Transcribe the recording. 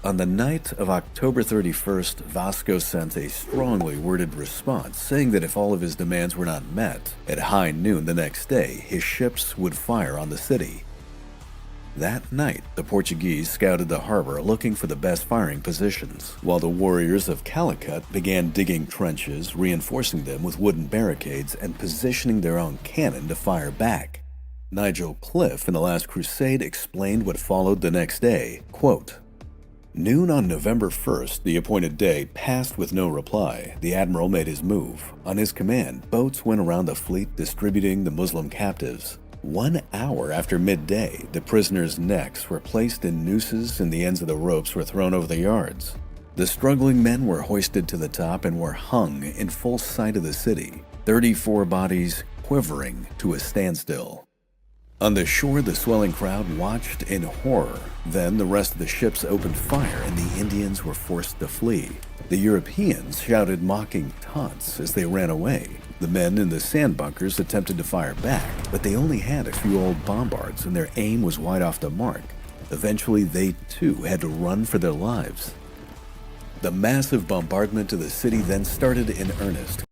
On the night of October 31st, Vasco sent a strongly worded response saying that if all of his demands were not met, at high noon the next day, his ships would fire on the city. That night, the Portuguese scouted the harbor looking for the best firing positions, while the warriors of Calicut began digging trenches, reinforcing them with wooden barricades, and positioning their own cannon to fire back. Nigel Cliff in The Last Crusade explained what followed the next day, quote, "Noon on November 1st, the appointed day, passed with no reply. The admiral made his move. On his command, boats went around the fleet distributing the Muslim captives. 1 hour after midday, the prisoners' necks were placed in nooses and the ends of the ropes were thrown over the yards. The struggling men were hoisted to the top and were hung in full sight of the city, 34 bodies quivering to a standstill. On the shore, the swelling crowd watched in horror. Then the rest of the ships opened fire and the Indians were forced to flee. The Europeans shouted mocking taunts as they ran away. The men in the sand bunkers attempted to fire back, but they only had a few old bombards and their aim was wide off the mark. Eventually, they too had to run for their lives. The massive bombardment of the city then started in earnest,